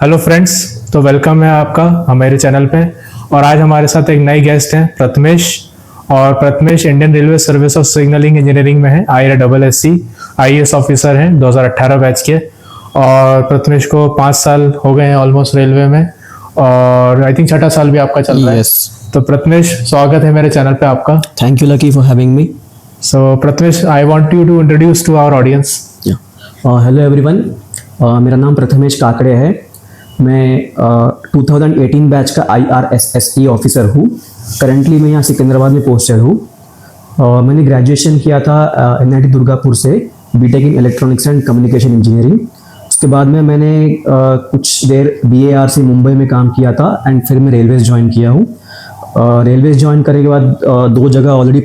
Hello friends, तो welcome है आपका हमारे चैनल पे। और आज हमारे साथ एक नए गेस्ट हैं प्रथमेश। और Prathamesh Indian railway service of signalling engineering में है, IRSSC IAS ऑफिसर हैं 2018 बैच के। और प्रथमेश को 5 साल हो गए हैं ऑलमोस्ट रेलवे में, और आई थिंक छठा साल भी आपका चल रहा है। तो प्रथमेश, स्वागत है मेरे चैनल पे आपका। Thank you, Lucky, for having me. So Prathamesh, I want you to introduce to our audience. Hello everyone, मेरा नाम प्रथमेश काकड़े है। मैं 2018 बैच का IRSSE ऑफिसर हूँ। करंटली मैं यहाँ सिकंदराबाद में पोस्टेड हूँ। मैंने ग्रेजुएशन किया था NIT दुर्गापुर से, BTech in electronics and communication engineering. उसके बाद में मैंने कुछ देर BARC मुंबई में काम किया था एंड फिर मैं रेलवेज ज्वाइन किया हूँ। रेलवेज ज्वाइन करने के बाद 2 जगह ऑलरेडी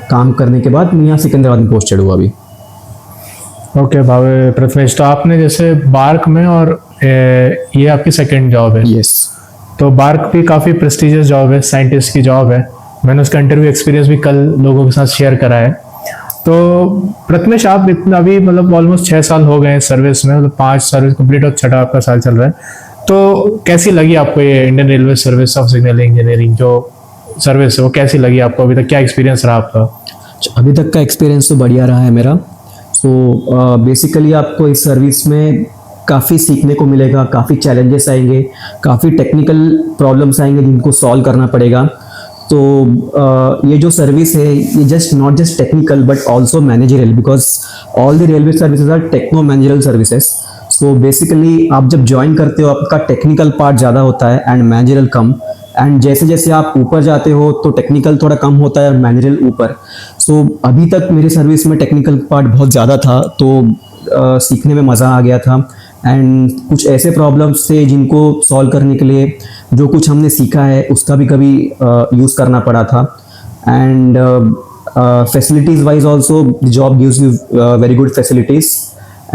काम करने के बाद मैं यहाँ सिकंदराबाद में पोस्टेड हुआ अभी। ओके भावे प्रथमेश, तो आपने जैसे बार्क में, और ये आपकी सेकंड जॉब है। यस। तो बार्क भी काफ़ी प्रेस्टिजियस जॉब है, साइंटिस्ट की जॉब है। मैंने उसका इंटरव्यू एक्सपीरियंस भी कल लोगों के साथ शेयर करा है। तो प्रथमेश, आप इतना अभी मतलब ऑलमोस्ट 6 साल हो गए सर्विस में, मतलब 5 सर्विस कंप्लीट और छठा आपका साल चल रहा है। तो कैसी लगी आपको ये Indian railway service of signalling engineering जो सर्विस है, वो कैसी लगी आपको? अभी तक क्या एक्सपीरियंस रहा आपका? अभी तक का एक्सपीरियंस तो बढ़िया रहा है मेरा। सो बेसिकली आपको इस सर्विस में काफ़ी सीखने को मिलेगा, काफ़ी चैलेंजेस आएंगे, काफ़ी टेक्निकल प्रॉब्लम्स आएंगे जिनको सॉल्व करना पड़ेगा। तो ये जो सर्विस है ये not just technical but also managerial, because all the railway services are techno managerial services. So basically आप जब ज्वाइन करते हो आपका टेक्निकल पार्ट ज़्यादा होता है एंड मैनेजरल कम। एंड जैसे जैसे आप ऊपर जाते हो तो टेक्निकल थोड़ा कम होता है और मैनेजरल ऊपर। सो अभी तक मेरी सर्विस में टेक्निकल पार्ट बहुत ज़्यादा था, तो सीखने में मज़ा आ गया था। एंड कुछ ऐसे प्रॉब्लम्स थे जिनको सॉल्व करने के लिए जो कुछ हमने सीखा है उसका भी कभी यूज़ करना पड़ा था। And facilities wise also the job gives you very good facilities.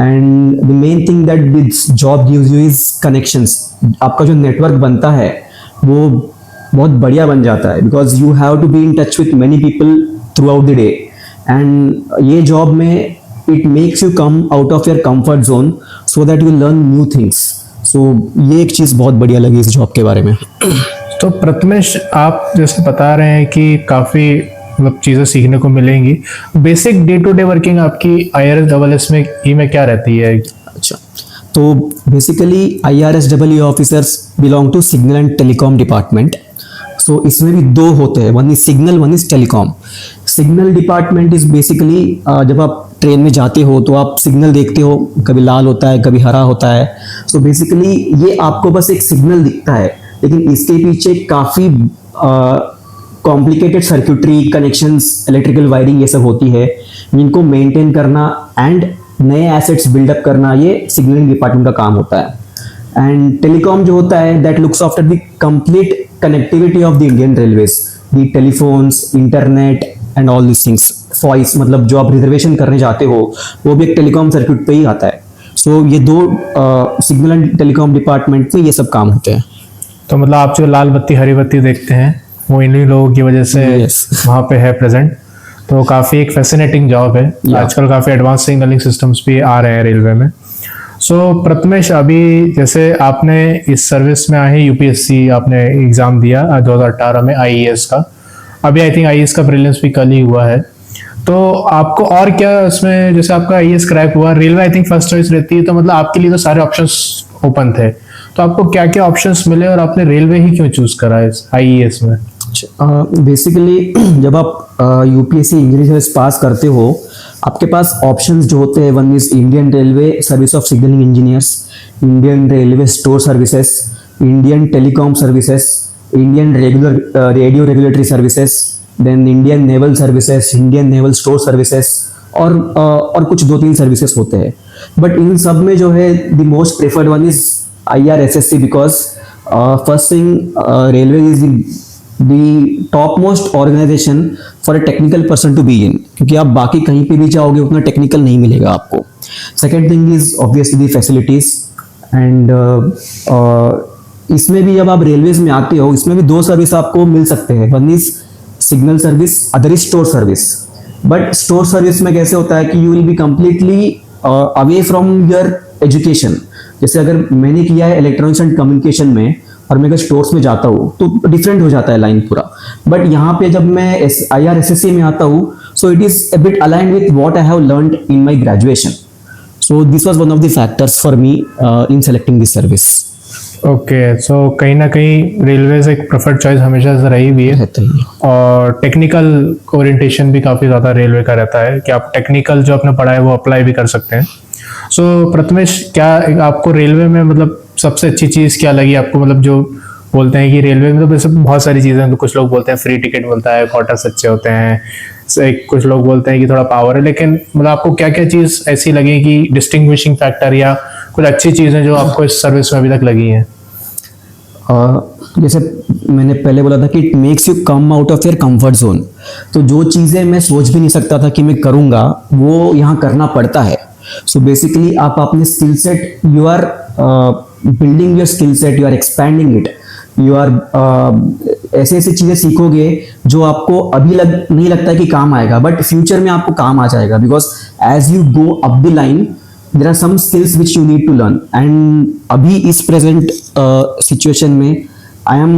And the main thing that this job gives you is connections. आपका जो नेटवर्क बनता है वो बहुत बढ़िया बन जाता है, because you have to be in touch with many people throughout the day. And ये जॉब में it makes you come out of your comfort zone so that you learn new things. So ये एक चीज़ बहुत बढ़िया लगी इस job के बारे में। तो प्रथमेश, आप जैसे बता रहे हैं कि काफ़ी मतलब चीज़ें सीखने को मिलेंगी। Basic day to day working आपकी IRSSE में क्या रहती है? अच्छा, तो basically IRSSE officers belong to signal and telecom department. So इसमें भी 2 होते हैं, one is signal, one is telecom. Signal department is basically जब आप ट्रेन में जाते हो तो आप सिग्नल देखते हो, कभी लाल होता है कभी हरा होता है। सो बेसिकली ये आपको बस एक सिग्नल दिखता है, लेकिन इसके पीछे काफ़ी कॉम्प्लिकेटेड सर्क्यूटरी कनेक्शंस, इलेक्ट्रिकल वायरिंग ये सब होती है, जिनको मेंटेन करना एंड नए एसेट्स बिल्डअप करना ये सिग्नलिंग डिपार्टमेंट का काम होता है। एंड टेलीकॉम जो होता है that looks after the complete connectivity of the Indian railways, the telephones, internet and all this things. Voice मतलब जो आप रिजर्वेशन करने जाते हो वो भी एक टेलीकॉम सर्किट पे ही आता है। सो ये 2 सिग्नल एंड टेलीकॉम डिपार्टमेंट में ये सब काम होते हैं। तो मतलब आप जो लाल बत्ती हरी बत्ती देखते हैं वो इन्हीं लोगों की वजह से वहाँ पे है प्रेजेंट। तो काफ़ी एक फैसिनेटिंग जॉब है। आजकल काफ़ी एडवांस सिग्नलिंग सिस्टम्स भी आ रहे हैं रेलवे में। सो प्रथमेश, अभी जैसे आपने इस सर्विस में आए UPSC आपने एग्ज़ाम दिया 2018 में IAS का। अभी आई थिंक IAS का प्रीलिम्स भी कल ही हुआ है। तो आपको और क्या इसमें, जैसे आपका IAS क्रैक हुआ, railway I think first choice रहती है, तो मतलब आपके लिए तो सारे ऑप्शंस ओपन थे। तो आपको क्या क्या ऑप्शंस मिले और आपने रेलवे ही क्यों चूज करा इस IAS में? बेसिकली जब आप UPSC इंजीनियरिंग पास करते हो आपके पास ऑप्शंस जो होते हैं, one is Indian railway service of signalling engineers, Indian railway store services, Indian telecom services, Indian radio regulatory services, then Indian naval services, Indian naval store services और कुछ 2-3 services होते हैं। बट इन सब में जो है the most preferred one is IRSSE, because first thing railway is the top most organisation for a technical person to be in, क्योंकि आप बाकी कहीं पे भी जाओगे उतना टेक्निकल नहीं मिलेगा आपको। Second thing is obviously the facilities. And इसमें भी जब आप रेलवेज में आते हो इसमें भी 2 सर्विस आपको मिल सकते हैं, one is signal service, other is store service. But store service में कैसे होता है कि you will be completely away from your education. जैसे अगर मैंने किया है इलेक्ट्रॉनिक्स एंड कम्युनिकेशन में और मैं अगर स्टोर्स में जाता हूँ तो डिफरेंट हो जाता है लाइन पूरा, बट यहाँ पे जब मैं IRSSE में आता हूँ so it is a bit aligned with what I have learned in my graduation. So this was one of the factors for me in selecting this service. Okay, so कहीं ना कहीं रेलवेज एक preferred choice हमेशा से रही भी है, और टेक्निकल ओरिएंटेशन भी काफ़ी ज़्यादा रेलवे का रहता है कि आप टेक्निकल जो आपने पढ़ा है वो अप्लाई भी कर सकते हैं. सो प्रथमेश, क्या आपको रेलवे में मतलब सबसे अच्छी चीज़ क्या लगी आपको? मतलब जो बोलते हैं कि रेलवे में तो वैसे बहुत सारी चीज़ें हैं, तो कुछ लोग बोलते हैं फ्री टिकट मिलता है, क्वार्टर्स अच्छे होते हैं, कुछ लोग बोलते हैं कि थोड़ा पावर है, लेकिन मतलब आपको क्या क्या चीज़ ऐसी लगी कि डिस्टिंग्विशिंग फैक्टर या कुछ अच्छी चीज़ें जो आपको इस सर्विस में अभी तक लगी हैं? जैसे मैंने पहले बोला था कि it makes you come out of your comfort zone. तो जो चीज़ें मैं सोच भी नहीं सकता था कि मैं करूँगा वो यहाँ करना पड़ता है. सो बेसिकली आप अपने skill set, you are building your skill set, you are expanding it, you are ऐसे ऐसे चीज़ें सीखोगे जो आपको अभी नहीं लगता है कि काम आएगा, बट फ्यूचर में आपको काम आ जाएगा. Because as you go up the line there are some skills which you need to learn, and अभी इस present situation में I am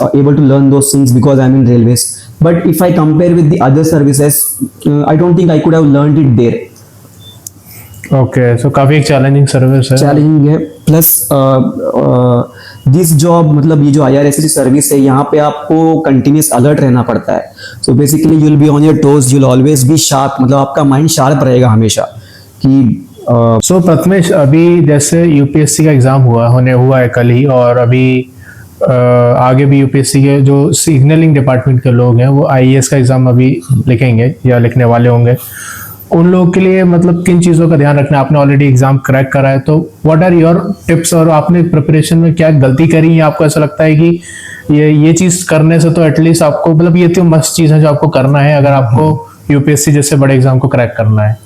able to learn those things because I am in railways. But if I compare with the other services, I don't think I could have learned it there. Okay, so काफ़ी एक challenging service है. Challenging है, plus this job मतलब ये जो IRSSE service है यहाँ पे आपको कंटिन्यूस अलर्ट रहना पड़ता है. So basically you will be on your toes, you will always be sharp, मतलब आपका माइंड शार्प रहेगा हमेशा कि सो प्रथमेश, अभी जैसे यूपीएससी का एग्जाम हुआ है कल ही, और अभी आगे भी यूपीएससी के जो सिग्नलिंग डिपार्टमेंट के लोग हैं वो आईएएस का एग्जाम अभी लिखेंगे या लिखने वाले होंगे. उन लोगों के लिए मतलब किन चीज़ों का ध्यान रखना है? आपने ऑलरेडी एग्जाम क्रैक करा है, तो व्हाट आर योर टिप्स, और आपने प्रिपरेशन में क्या गलती करी है? आपको ऐसा लगता है कि ये चीज़ करने से तो एटलीस्ट आपको मतलब ये तो मस्त चीज़ है जो आपको करना है अगर आपको यूपीएससी जैसे बड़े एग्जाम को क्रैक करना है,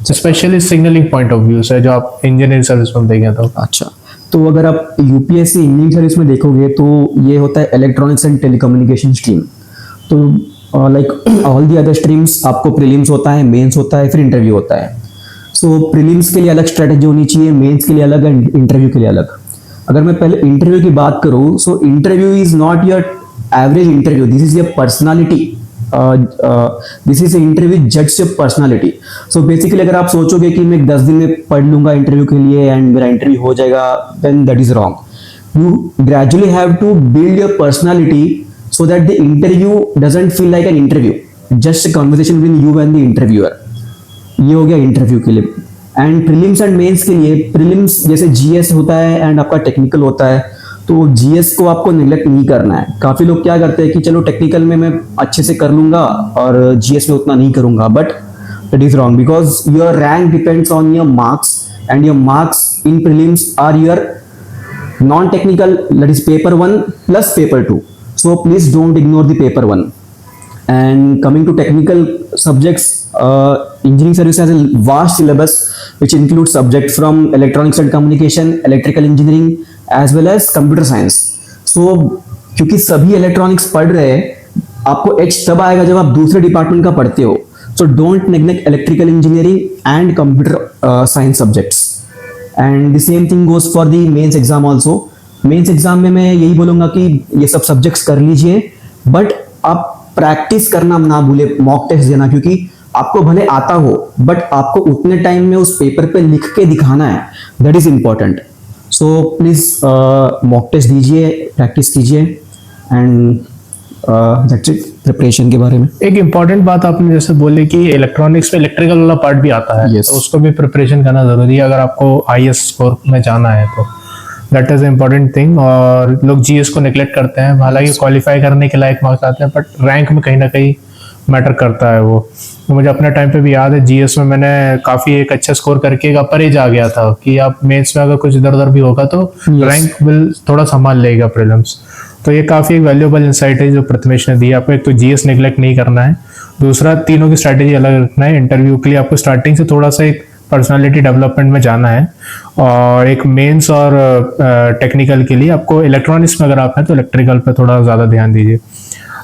specially signalling point of view से जो आप इंजीनियरिंग सर्विस में देखें तो? अच्छा, तो अगर आप यूपीएससी इंजीनियरिंग सर्विस में देखोगे तो ये होता है इलेक्ट्रॉनिक्स एंड टेलीकम्युनिकेशन स्ट्रीम. तो like all the other streams आपको प्रीलिम्स होता है, मेंस होता है, फिर इंटरव्यू होता है. सो प्रीलिम्स के लिए अलग स्ट्रेटेजी होनी चाहिए, मेंस के लिए अलग एंड इंटरव्यू के लिए अलग. अगर मैं पहले इंटरव्यू की बात करूँ, so interview is not your average interview, this is your personality. This is interview जज योर पर्सनालिटी. सो बेसिकली अगर आप सोचोगे कि मैं 10 दिन में पढ़ लूंगा इंटरव्यू के लिए एंड मेरा इंटरव्यू हो जाएगा, then that is wrong. You gradually have to build your personality so that the interview doesn't feel like an interview, just a conversation between you and the interviewer. ये हो गया interview के लिए. And prelims and mains के लिए, prelims जैसे GS होता है एंड आपका टेक्निकल होता है, तो जीएस को आपको निगलेक्ट नहीं करना है. काफी लोग क्या करते हैं कि चलो टेक्निकल में मैं अच्छे से कर लूंगा और जीएस में उतना नहीं करूंगा, but that is wrong because your rank depends on your marks and your marks in prelims are your non technical, that is paper 1 plus paper 2. So please don't ignore the paper 1. And coming to technical subjects, engineering service has a vast syllabus which includes subject from electronics and communication, electrical engineering as well as computer science. So क्योंकि सभी electronics पढ़ रहे हैं, आपको as तब आएगा जब आप दूसरे डिपार्टमेंट का पढ़ते हो. So don't neglect electrical engineering and computer science subjects. And the same thing goes for the mains exam also. Mains exam में मैं यही बोलूंगा कि ये सब सब्जेक्ट्स कर लीजिए, बट आप प्रैक्टिस करना ना भूले, मॉक टेस्ट देना, क्योंकि आपको भले आता हो बट आपको उतने टाइम में उस पेपर पे लिख के दिखाना है, that is important. So please mock test दीजिए, प्रैक्टिस कीजिए, एंड दैट्स इट प्रिपरेशन के बारे में. एक इम्पॉर्टेंट बात आपने जैसे बोले कि इलेक्ट्रॉनिक्स में इलेक्ट्रिकल वाला पार्ट भी आता है, yes. तो उसको भी प्रिपरेशन करना जरूरी है अगर आपको आईएएस स्कोर में जाना है तो. That is important thing. और लोग जीएस को नेग्लेक्ट करते हैं, हालांकि क्वालिफाई करने के लायक मार्क्स आते हैं, बट रैंक में कहीं ना कहीं मैटर करता है वो. तो मुझे अपने टाइम पे भी याद है जीएस में मैंने काफ़ी एक अच्छा स्कोर करके एक अपर एज आ गया था कि आप मेंस में अगर कुछ इधर उधर भी होगा तो रैंक विल थोड़ा संभाल लेगा प्रीलिम्स. तो ये काफ़ी एक वैल्यूएबल इंसाइट है जो प्रथमेश ने दी. आपको एक तो जीएस नेग्लेक्ट नहीं करना है, दूसरा तीनों की स्ट्रैटेजी अलग रखना है. इंटरव्यू के लिए आपको स्टार्टिंग से थोड़ा सा एक पर्सनालिटी डेवलपमेंट में जाना है, और एक मेंस और टेक्निकल के लिए आपको इलेक्ट्रॉनिक्स में अगर आप हैं तो इलेक्ट्रिकल पे थोड़ा ज़्यादा ध्यान दीजिए.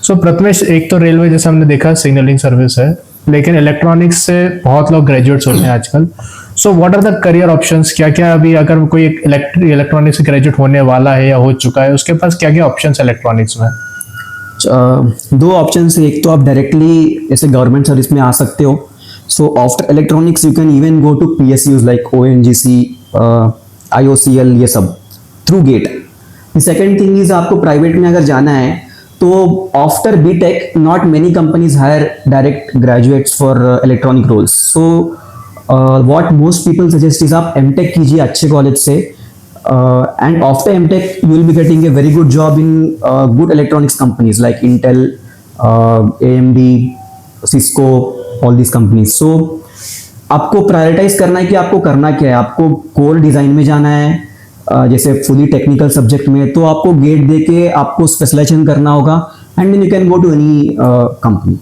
सो प्रथमेश, एक तो रेलवे जैसे हमने देखा सिग्नलिंग सर्विस है, लेकिन इलेक्ट्रॉनिक्स से बहुत लोग ग्रेजुएट्स होते हैं आजकल, so what are the career options, क्या क्या अभी अगर कोई इलेक्ट्रॉनिक्स से ग्रेजुएट होने वाला है या हो चुका है, उसके पास क्या क्या ऑप्शंस इलेक्ट्रॉनिक्स में? दो ऑप्शन है, एक तो आप डायरेक्टली ऐसे गवर्नमेंट सर्विस में आ सकते हो. So after electronics you can even go to PSUs like ONGC, IOCL, ये सब through GATE. The second thing is आपको प्राइवेट में अगर जाना है तो after BTech not many companies hire direct graduates for electronic roles. So what most people suggest is आप MTech कीजिए अच्छे कॉलेज से, and after MTech you will be getting a very good job in good electronics companies like Intel, AMD, Cisco, all these companies. So आपको prioritise करना है कि आपको करना क्या है. आपको कोर डिजाइन में जाना है, जैसे फुली टेक्निकल सब्जेक्ट में, तो आपको गेट दे के आपको स्पेशलाइजेशन करना होगा and then you can go to any company.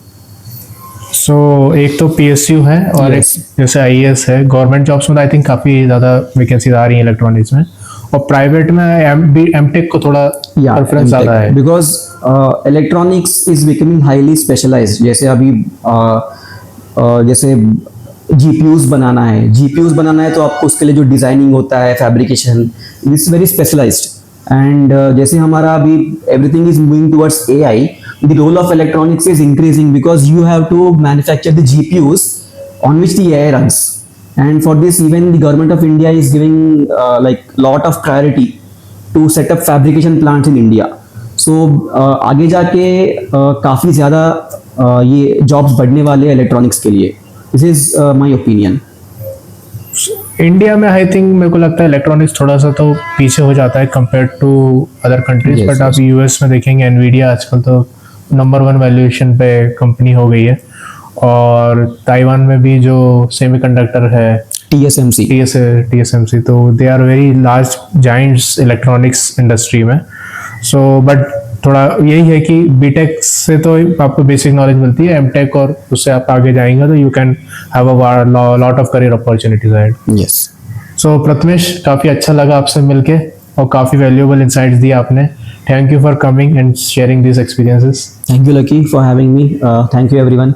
So एक तो PSU है और Yes. एक जैसे IAS है. गवर्नमेंट जॉब्स में आई थिंक काफी ज्यादा वैकेंसीज आ रही हैं इलेक्ट्रॉनिक्स में, और प्राइवेट में MTech को थोड़ा प्रेफरेंस ज्यादा है. Because electronics is becoming highly specialised. जैसे अभी जैसे GPUs बनाना है तो आपको उसके लिए जो डिजाइनिंग होता है, fabrication, it's very specialised. And जैसे हमारा अभी everything is moving towards AI, the role of electronics is increasing because you have to manufacture the GPUs on which the AI runs. And for this, even the government of India is giving like lot of priority to set up fabrication plants in India. So आगे जाके काफी ज्यादा ये jobs बढ़ने वाले हैं electronics के लिए. This is my opinion. India में आई थिंक मेरे को लगता है इलेक्ट्रॉनिक्स थोड़ा सा तो पीछे हो जाता है compare to other countries. Yes, but आप US में देखेंगे एनवीडिया आजकल तो नंबर 1 वैल्यूएशन पे कंपनी हो गई है, और ताइवान में भी जो सेमीकंडक्टर है TSMC, तो they are very large giants electronics industry में. सो बट थोड़ा यही है कि BTech से तो आपको बेसिक नॉलेज मिलती है, MTech और उससे आप आगे जाएंगे तो you can have a lot of career opportunities ahead. Yes. So Prathamesh, काफी अच्छा लगा आपसे मिलके और काफी वैल्यूएबल इनसाइट्स दिए आपने. Thank you for coming and sharing this experiences. Thank you, Lucky, for having me. Thank you, everyone.